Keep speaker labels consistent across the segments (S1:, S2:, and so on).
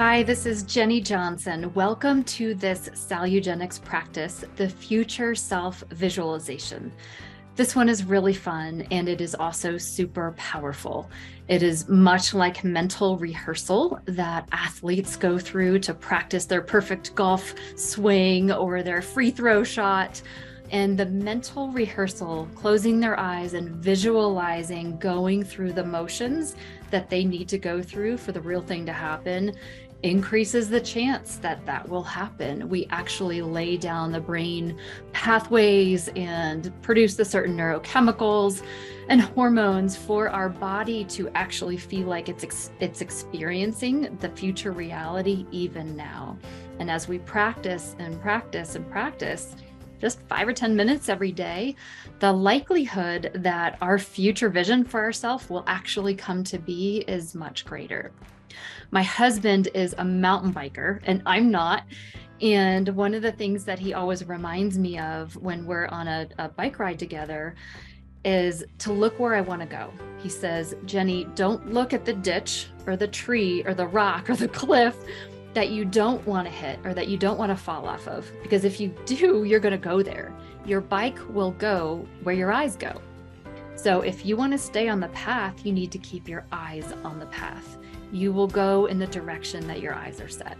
S1: Hi, this is Jenny Johnson. Welcome to this Salugenex practice, the future self visualization. This one is really fun and it is also super powerful. It is much like mental rehearsal that athletes go through to practice their perfect golf swing or their free throw shot. And the mental rehearsal, closing their eyes and visualizing going through the motions that they need to go through for the real thing to happen, increases the chance that that will happen. We actually lay down the brain pathways and produce the certain neurochemicals and hormones for our body to actually feel like it's experiencing the future reality even now. And as we practice and practice and practice, just 5 or 10 minutes every day, the likelihood that our future vision for ourselves will actually come to be is much greater. My husband is a mountain biker and I'm not. And one of the things that he always reminds me of when we're on a bike ride together is to look where I want to go. He says, Jenny, don't look at the ditch or the tree or the rock or the cliff that you don't want to hit or that you don't want to fall off of. Because if you do, you're going to go there. Your bike will go where your eyes go. So if you want to stay on the path, you need to keep your eyes on the path. You will go in the direction that your eyes are set.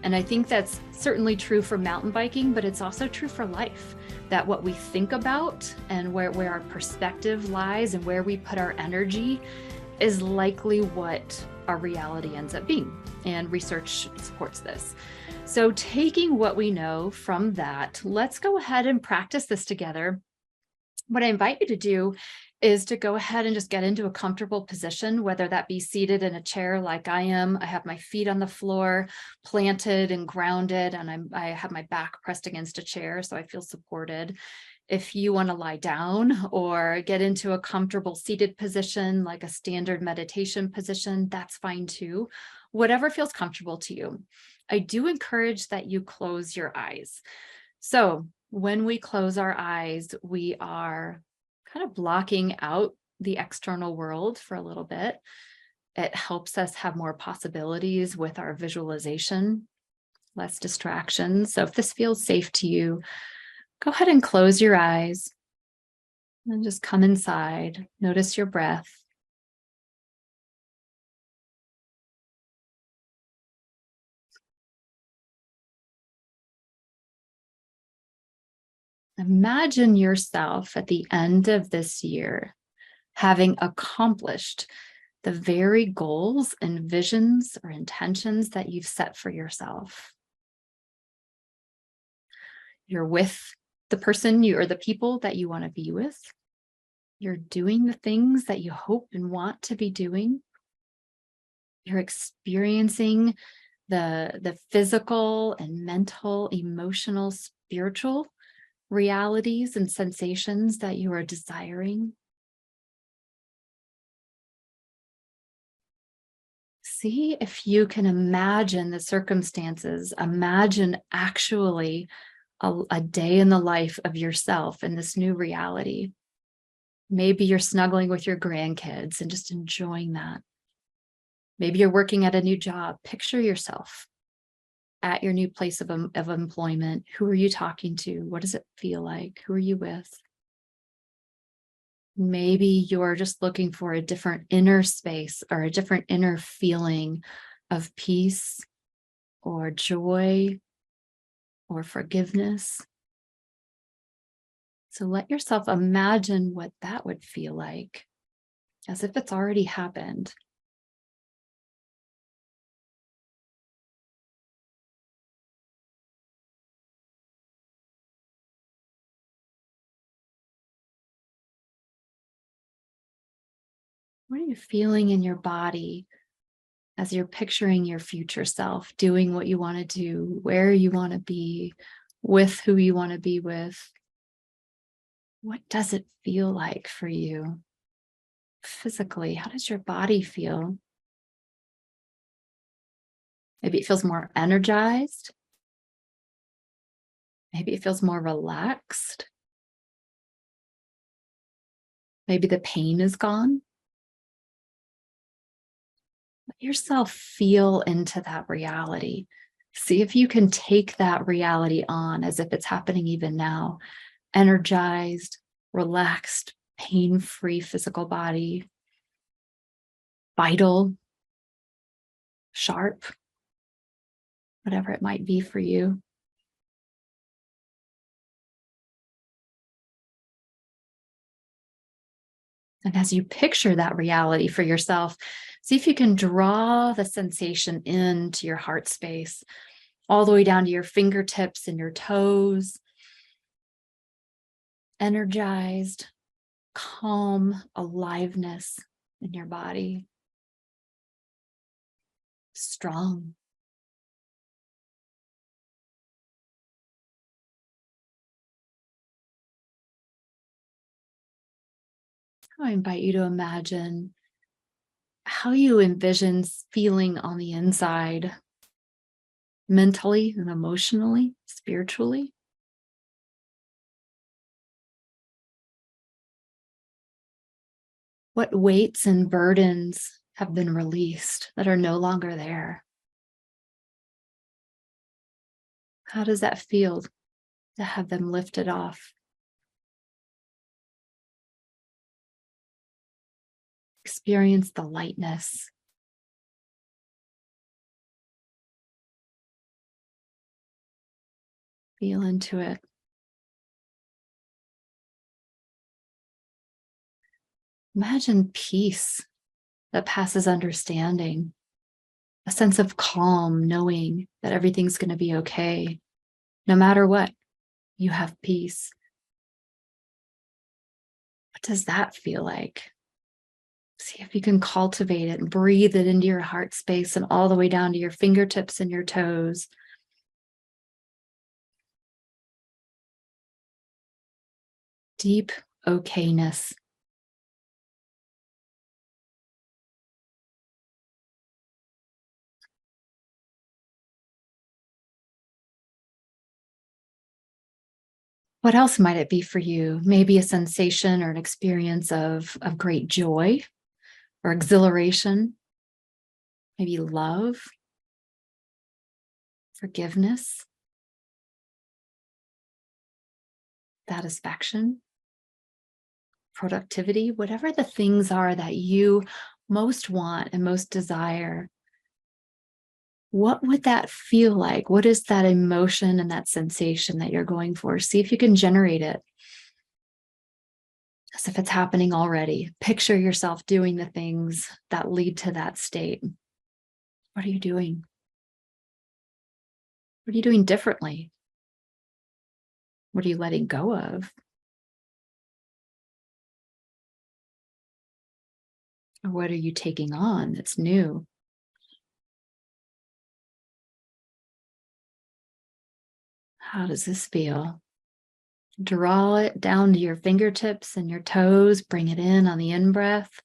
S1: And I think that's certainly true for mountain biking, but it's also true for life, that what we think about and where our perspective lies and where we put our energy is likely what our reality ends up being. And research supports this. So taking what we know from that, let's go ahead and practice this together. What I invite you to do is to go ahead and just get into a comfortable position, whether that be seated in a chair like I am. I have my feet on the floor, planted and grounded, and I have my back pressed against a chair, so I feel supported. If you want to lie down or get into a comfortable seated position, like a standard meditation position, that's fine too. Whatever feels comfortable to you. I do encourage that you close your eyes. So when we close our eyes, we are kind of blocking out the external world for a little bit. It helps us have more possibilities with our visualization, less distractions. So if this feels safe to you, go ahead and close your eyes and just come inside. Notice your breath. Imagine yourself at the end of this year having accomplished the very goals and visions or intentions that you've set for yourself. You're with the person or the people that you want to be with. You're doing the things that you hope and want to be doing. You're experiencing the physical and mental, emotional, spiritual realities and sensations that you are desiring. See if you can imagine the circumstances, imagine actually a day in the life of yourself in this new reality. Maybe you're snuggling with your grandkids and just enjoying that. Maybe you're working at a new job. Picture yourself at your new place of employment. Who are you talking to? What does it feel like? Who are you with? Maybe you're just looking for a different inner space or a different inner feeling of peace or joy or forgiveness. So let yourself imagine what that would feel like, as if it's already happened. What are you feeling in your body as you're picturing your future self, doing what you want to do, where you want to be, with who you want to be with? What does it feel like for you physically? How does your body feel? Maybe it feels more energized. Maybe it feels more relaxed. Maybe the pain is gone. yourself feel into that reality. See if you can take that reality on as if it's happening even now. Energized, relaxed, pain-free physical body, vital, sharp, whatever it might be for you. And as you picture that reality for yourself, see if you can draw the sensation into your heart space, all the way down to your fingertips and your toes. Energized, calm, aliveness in your body. Strong. I invite you to imagine how you envision feeling on the inside, mentally and emotionally, spiritually. What weights and burdens have been released that are no longer there? How does that feel to have them lifted off? Experience the lightness. Feel into it. Imagine peace that passes understanding, a sense of calm, knowing that everything's going to be okay. No matter what, you have peace. What does that feel like? See if you can cultivate it and breathe it into your heart space and all the way down to your fingertips and your toes. Deep okayness. What else might it be for you? Maybe a sensation or an experience of great joy or exhilaration, maybe love, forgiveness, satisfaction, productivity, whatever the things are that you most want and most desire. What would that feel like? What is that emotion and that sensation that you're going for? See if you can generate it as if it's happening already. Picture yourself doing the things that lead to that state. What are you doing? What are you doing differently? What are you letting go of? Or what are you taking on that's new? How does this feel? Draw it down to your fingertips and your toes. Bring it in on the in-breath.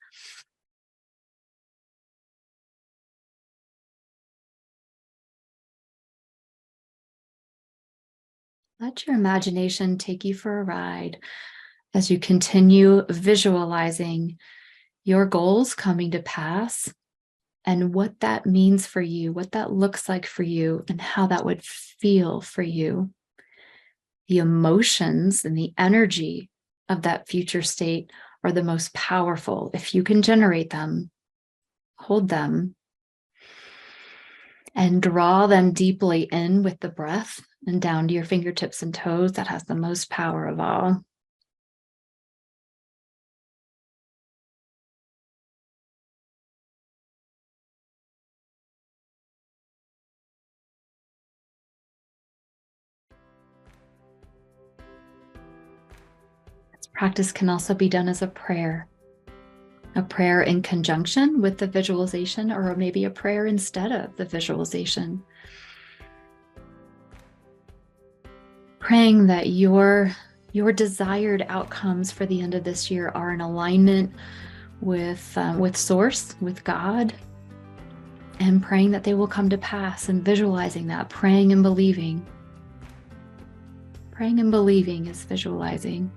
S1: Let your imagination take you for a ride as you continue visualizing your goals coming to pass and what that means for you, what that looks like for you, and how that would feel for you. The emotions and the energy of that future state are the most powerful. If you can generate them, hold them, and draw them deeply in with the breath and down to your fingertips and toes. That has the most power of all. This practice can also be done as a prayer in conjunction with the visualization, or maybe a prayer instead of the visualization. Praying that your desired outcomes for the end of this year are in alignment with Source, with God, and praying that they will come to pass, and visualizing that, praying and believing. Praying and believing is visualizing.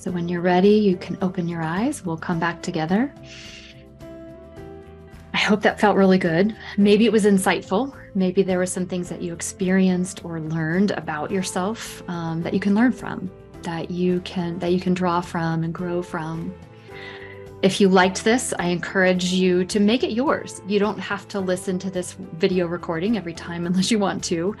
S1: So when you're ready, you can open your eyes. We'll come back together. I hope that felt really good. Maybe it was insightful. Maybe there were some things that you experienced or learned about yourself that you can learn from, that you can draw from and grow from. If you liked this, I encourage you to make it yours. You don't have to listen to this video recording every time unless you want to,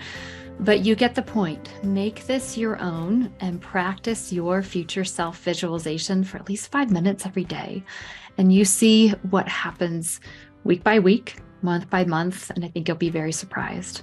S1: but you get the point. Make this your own and practice your future self visualization for at least 5 minutes every day. And you see what happens week by week, month by month, and I think you'll be very surprised.